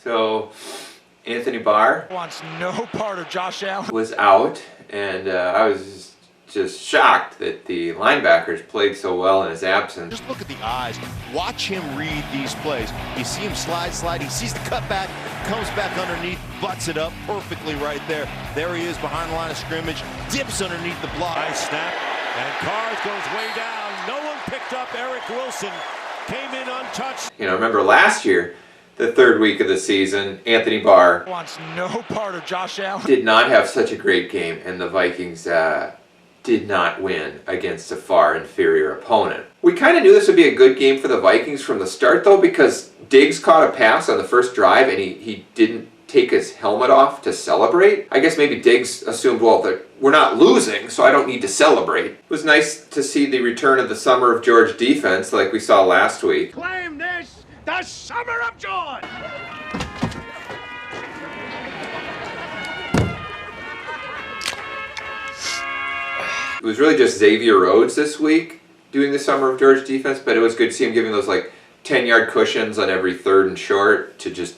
So Anthony Barr wants no part of Josh Allen. Was out, and I was just shocked that the linebackers played so well in his absence. Just look at the eyes. Watch him read these plays. You see him slide. He sees the cutback, comes back underneath, butts it up perfectly right there. There he is behind the line of scrimmage, dips underneath the block. Nice snap, and Carr goes way down. No one picked up Eric Wilson. Came in untouched. You know, remember last year, the third week of the season, Anthony Barr wants no part of Josh Allen. Did not have such a great game, and the Vikings did not win against a far inferior opponent. We kind of knew this would be a good game for the Vikings from the start, though, because Diggs caught a pass on the first drive, and he didn't take his helmet off to celebrate. I guess maybe Diggs assumed, well, that we're not losing, so I don't need to celebrate. It was nice to see the return of the Summer of George defense like we saw last week. Claim this, the Summer of George! It was really just Xavier Rhodes this week doing the Summer of George defense, but it was good to see him giving those like 10-yard cushions on every third and short to just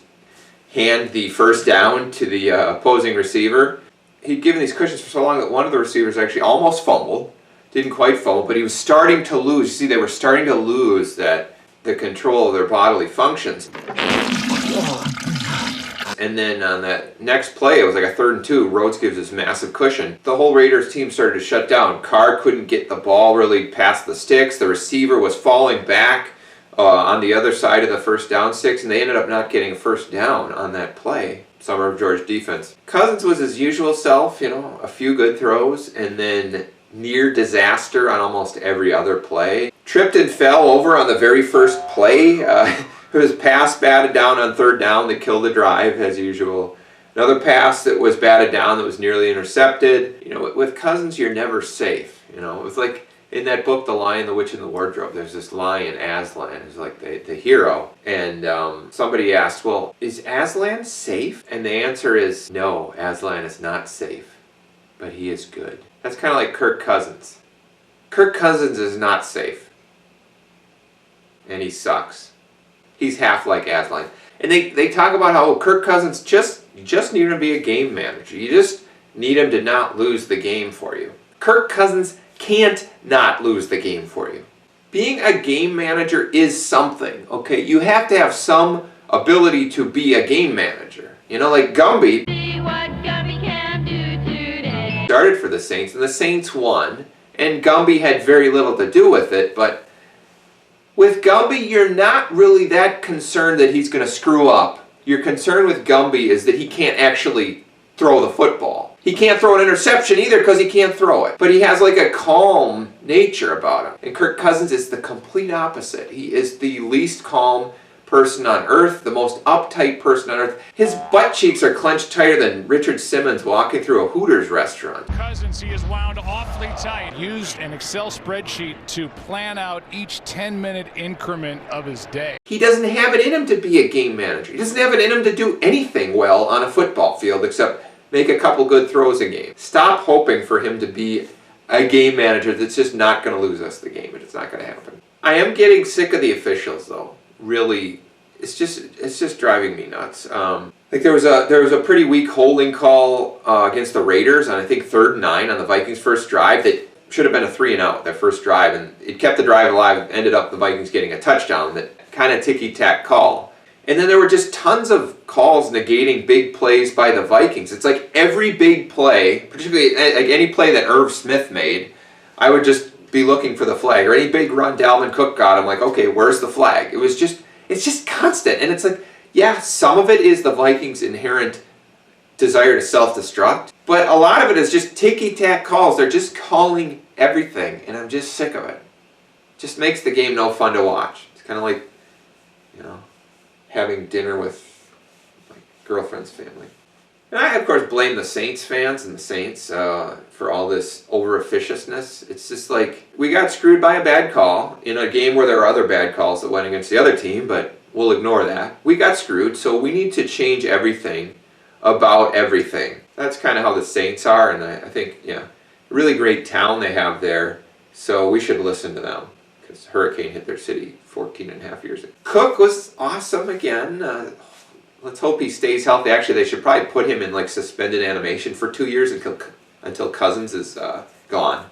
hand the first down to the opposing receiver. He'd given these cushions for so long that one of the receivers actually almost fumbled. Didn't quite fumble, but he was starting to lose. You see, they were starting to lose the control of their bodily functions. And then on that next play, it was like a 3rd and 2. Rhodes gives this massive cushion. The whole Raiders team started to shut down. Carr couldn't get the ball really past the sticks. The receiver was falling back on the other side of the first down sticks, and they ended up not getting a first down on that play. Summer of George defense. Cousins was his usual self, you know, a few good throws, and then near disaster on almost every other play. Tripped and fell over on the very first play. It was pass batted down on 3rd down that killed the drive, as usual. Another pass that was batted down that was nearly intercepted. You know, with Cousins, you're never safe. You know, it was like in that book, The Lion, the Witch, and the Wardrobe, there's this lion, Aslan, who's like the hero. And somebody asked, well, is Aslan safe? And the answer is, no, Aslan is not safe, but he is good. That's kind of like Kirk Cousins. Kirk Cousins is not safe, and he sucks. He's half like Aslan. And they talk about how Kirk Cousins you just need him to be a game manager. You just need him to not lose the game for you. Kirk Cousins can't not lose the game for you. Being a game manager is something, okay? You have to have some ability to be a game manager. You know, like Gumby. See what Gumby can do today. Started for the Saints, and the Saints won. And Gumby had very little to do with it, but with Gumby, you're not really that concerned that he's going to screw up. Your concern with Gumby is that he can't actually throw the football. He can't throw an interception either because he can't throw it. But he has like a calm nature about him. And Kirk Cousins is the complete opposite. He is the least calm person on earth, the most uptight person on earth. His butt cheeks are clenched tighter than Richard Simmons walking through a Hooters restaurant. Cousins, he is wound awfully tight. Used an Excel spreadsheet to plan out each 10-minute increment of his day. He doesn't have it in him to be a game manager. He doesn't have it in him to do anything well on a football field except make a couple good throws a game. Stop hoping for him to be a game manager that's just not going to lose us the game. It's not going to happen. I am getting sick of the officials, though. Really, it's just driving me nuts. Like there was a pretty weak holding call against the Raiders on I think 3rd and 9 on the Vikings' first drive that should have been a 3-and-out, that first drive, and it kept the drive alive. Ended up the Vikings getting a touchdown. That kind of ticky-tack call. And then there were just tons of calls negating big plays by the Vikings. It's like every big play, particularly like any play that Irv Smith made, I would just be looking for the flag. Or any big run Dalvin Cook got, I'm like, okay, where's the flag? It's just constant. And it's like, yeah, some of it is the Vikings' inherent desire to self-destruct, but a lot of it is just ticky-tack calls. They're just calling everything, and I'm just sick of it. Just makes the game no fun to watch. It's kind of like, you know, having dinner with my girlfriend's family. And I, of course, blame the Saints fans and the Saints for all this over-officiousness. It's just like, we got screwed by a bad call in a game where there are other bad calls that went against the other team, but we'll ignore that. We got screwed, so we need to change everything about everything. That's kind of how the Saints are, and I think, yeah, a really great town they have there, so we should listen to them, because hurricane hit their city 14 and a half years ago. Cook was awesome again. let's hope he stays healthy. Actually, they should probably put him in like suspended animation for 2 years until Cousins is gone,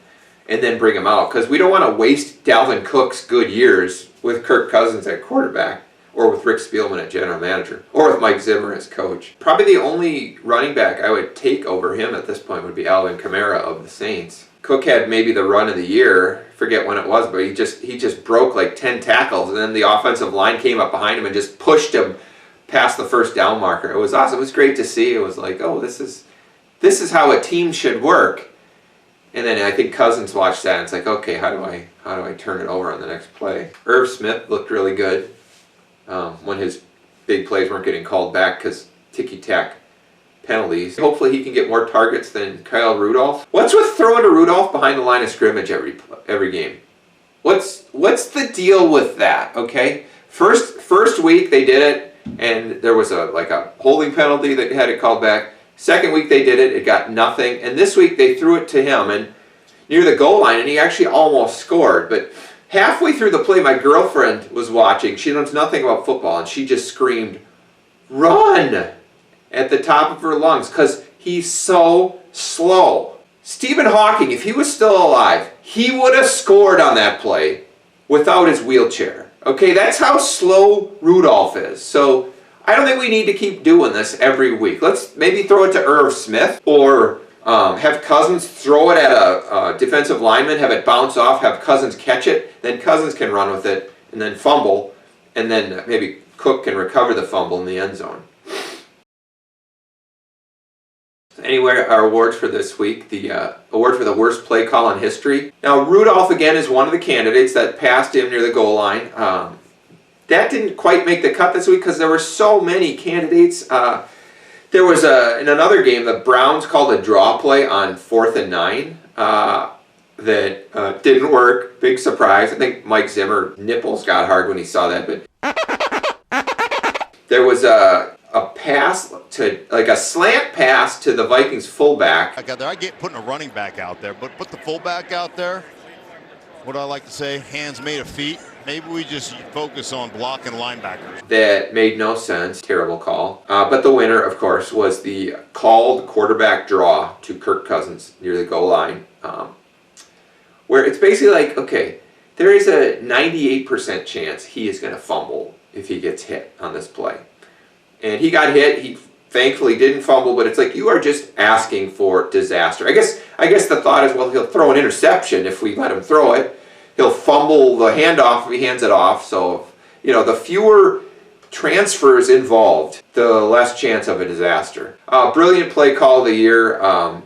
and then bring him out, because we don't want to waste Dalvin Cook's good years with Kirk Cousins at quarterback, or with Rick Spielman at general manager, or with Mike Zimmer as coach. Probably the only running back I would take over him at this point would be Alvin Kamara of the Saints. Cook had maybe the run of the year, forget when it was, but he just broke like 10 tackles, and then the offensive line came up behind him and just pushed him past the first down marker. It was awesome. It was great to see. It was like, oh, this is how a team should work. And then I think Cousins watched that and it's like, okay, how do I turn it over on the next play? Irv Smith looked really good when his big plays weren't getting called back because ticky-tack penalties. Hopefully he can get more targets than Kyle Rudolph. What's with throwing to Rudolph behind the line of scrimmage every game? What's the deal with that? Okay, first week they did it and there was a holding penalty that had it called back. Second week they did it, it got nothing, and this week they threw it to him and near the goal line, and he actually almost scored. But halfway through the play, my girlfriend was watching. She knows nothing about football, and she just screamed, "Run!" at the top of her lungs because he's so slow. Stephen Hawking, if he was still alive, he would have scored on that play without his wheelchair. Okay, that's how slow Rudolph is. So I don't think we need to keep doing this every week. Let's maybe throw it to Irv Smith, or have Cousins throw it at a defensive lineman, have it bounce off, have Cousins catch it, then Cousins can run with it, and then fumble, and then maybe Cook can recover the fumble in the end zone. Anyway, our awards for this week, the award for the worst play call in history. Now, Rudolph, again, is one of the candidates that passed him near the goal line. That didn't quite make the cut this week because there were so many candidates. There was in another game, the Browns called a draw play on 4th and 9 that didn't work. Big surprise. I think Mike Zimmer nipples got hard when he saw that. But there was a pass to, like a slant pass to the Vikings fullback. I get putting a running back out there, but put the fullback out there. What do I like to say? Hands made of feet. Maybe we just focus on blocking linebackers. That made no sense. Terrible call. But the winner, of course, was the called quarterback draw to Kirk Cousins near the goal line. Where it's basically like, okay, there is a 98% chance he is going to fumble if he gets hit on this play. And he got hit. He thankfully didn't fumble, but it's like you are just asking for disaster. I guess the thought is, well, he'll throw an interception if we let him throw it. He'll fumble the handoff if he hands it off. So, the fewer transfers involved, the less chance of a disaster. Brilliant play call of the year.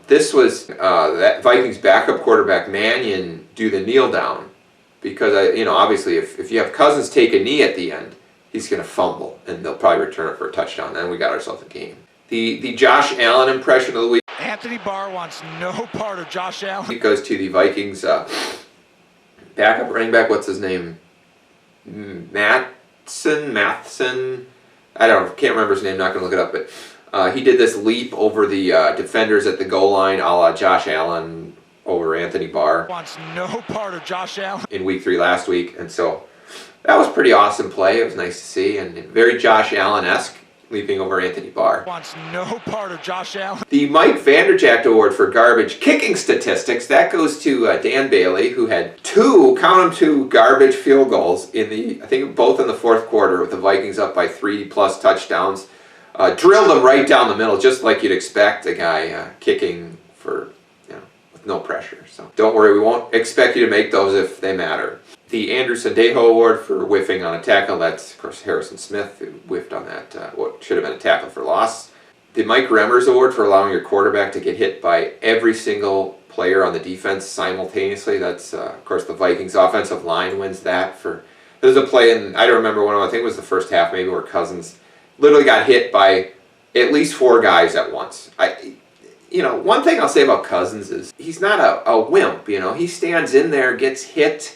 This was that Vikings backup quarterback Mannion do the kneel down, because obviously if you have Cousins take a knee at the end, he's going to fumble and they'll probably return it for a touchdown. Then we got ourselves a game. The Josh Allen impression of the week. Anthony Barr wants no part of Josh Allen. It goes to the Vikings backup running back. What's his name? Matheson. Can't remember his name. Not going to look it up. But he did this leap over the defenders at the goal line, a la Josh Allen over Anthony Barr. Wants no part of Josh Allen. In week 3 last week, and so that was a pretty awesome play. It was nice to see, and very Josh Allen-esque, leaping over Anthony Barr. Wants no part of Josh Allen. The Mike Vanderjagt Award for garbage kicking statistics, that goes to Dan Bailey, who had 2 garbage field goals I think both in the fourth quarter, with the Vikings up by 3+ touchdowns. Drilled them right down the middle, just like you'd expect a guy kicking for, with no pressure. So don't worry, we won't expect you to make those if they matter. The Andrew Sendejo Award for whiffing on a tackle, that's, of course, Harrison Smith, who whiffed on that, what should have been a tackle for loss. The Mike Remmers Award for allowing your quarterback to get hit by every single player on the defense simultaneously. That's, of course, the Vikings offensive line wins that. There's a play, and I don't remember when, I think it was the first half maybe, where Cousins literally got hit by at least 4 guys at once. One thing I'll say about Cousins is he's not a wimp, He stands in there, gets hit.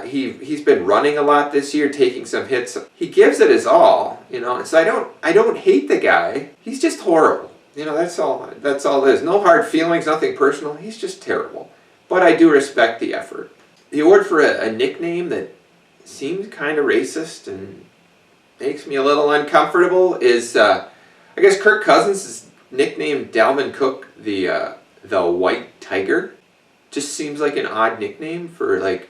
He's been running a lot this year, taking some hits. He gives it his all, So I don't hate the guy. He's just horrible. That's all it is. No hard feelings, nothing personal. He's just terrible. But I do respect the effort. The award for a nickname that seemed kind of racist and makes me a little uncomfortable is, I guess Kirk Cousins is nicknamed Dalvin Cook the White Tiger. Just seems like an odd nickname for like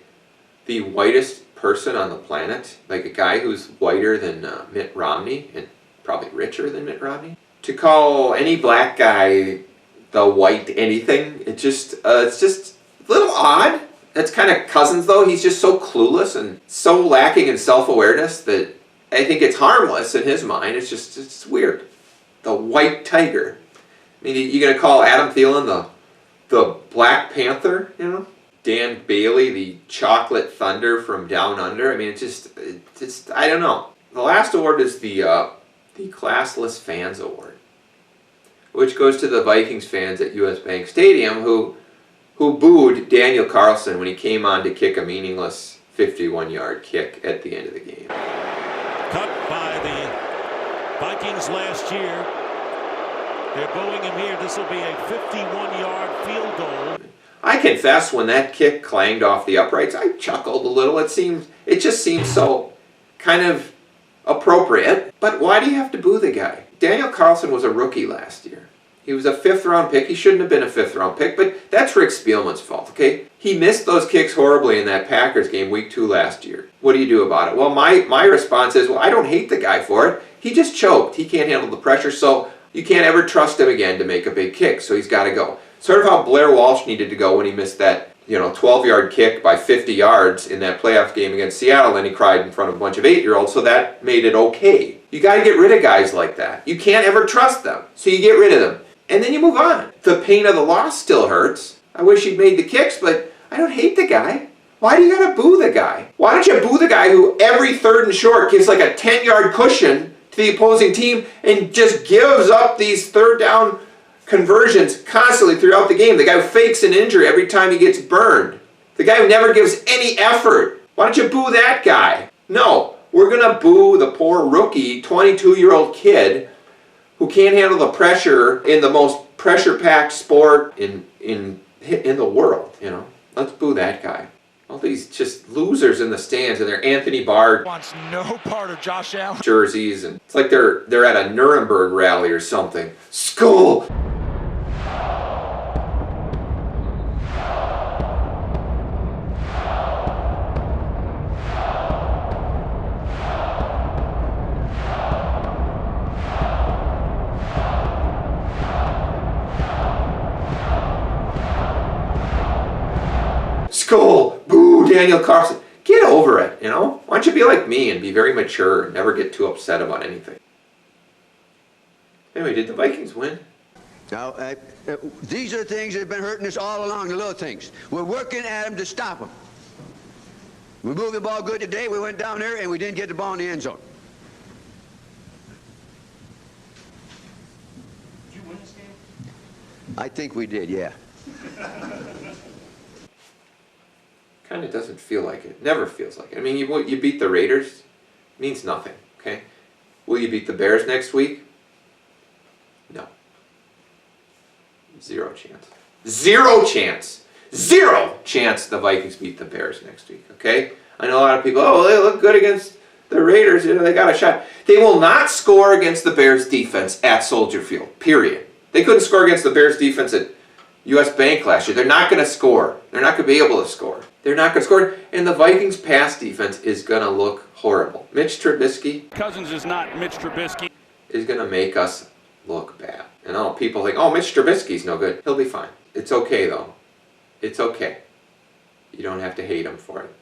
the whitest person on the planet, like a guy who's whiter than Mitt Romney and probably richer than Mitt Romney. To call any black guy the white anything, it's just a little odd. That's kind of Cousins though. He's just so clueless and so lacking in self-awareness that I think it's harmless in his mind. It's weird. The White Tiger. I mean, you gonna call Adam Thielen the Black Panther? You know, Dan Bailey the Chocolate Thunder from Down Under. I mean, it's just I don't know. The last award is the Classless Fans Award, which goes to the Vikings fans at US Bank Stadium who booed Daniel Carlson when he came on to kick a meaningless 51-yard kick at the end of the game. Cut by the Vikings last year. They're booing him here. This will be a 51-yard field goal. I confess, when that kick clanged off the uprights, I chuckled a little. It just seemed so kind of appropriate. But why do you have to boo the guy? Daniel Carlson was a rookie last year. He was a 5th-round pick. He shouldn't have been a 5th-round pick, but that's Rick Spielman's fault, okay? He missed those kicks horribly in that Packers game week 2 last year. What do you do about it? Well, my response is, well, I don't hate the guy for it. He just choked. He can't handle the pressure, so you can't ever trust him again to make a big kick, so he's got to go. Sort of how Blair Walsh needed to go when he missed that 12-yard kick by 50 yards in that playoff game against Seattle, and he cried in front of a bunch of 8-year-olds, so that made it okay. You got to get rid of guys like that. You can't ever trust them, so you get rid of them. And then you move on. The pain of the loss still hurts. I wish he'd made the kicks, but I don't hate the guy. Why do you gotta boo the guy? Why don't you boo the guy who every 3rd and short gives like a 10-yard cushion to the opposing team and just gives up these 3rd down conversions constantly throughout the game? The guy who fakes an injury every time he gets burned. The guy who never gives any effort. Why don't you boo that guy? No, we're gonna boo the poor rookie 22-year-old kid who can't handle the pressure in the most pressure-packed sport in the world, Let's boo that guy. All these just losers in the stands and their Anthony Barr Wants no part of Josh Allen jerseys, and it's like they're at a Nuremberg rally or something. Skull! Skull! Boo! Daniel Carlson! Get over it, Why don't you be like me and be very mature and never get too upset about anything? Anyway, did the Vikings win? Now, these are the things that have been hurting us all along, the little things. We're working at them to stop them. We moved the ball good today. We went down there and we didn't get the ball in the end zone. Did you win this game? I think we did, yeah. Kind of doesn't feel like it. Never feels like it. I mean, you beat the Raiders. Means nothing, okay? Will you beat the Bears next week? No. 0 chance. 0 chance. 0 chance the Vikings beat the Bears next week, okay? I know a lot of people, they look good against the Raiders. They got a shot. They will not score against the Bears defense at Soldier Field, period. They couldn't score against the Bears defense at US Bank last year. They're not going to score. They're not going to be able to score. They're not going to score. And the Vikings pass defense is going to look horrible. Mitch Trubisky. Cousins is not Mitch Trubisky. Is going to make us look bad. And all people think, Mitch Trubisky's no good. He'll be fine. It's okay, though. It's okay. You don't have to hate him for it.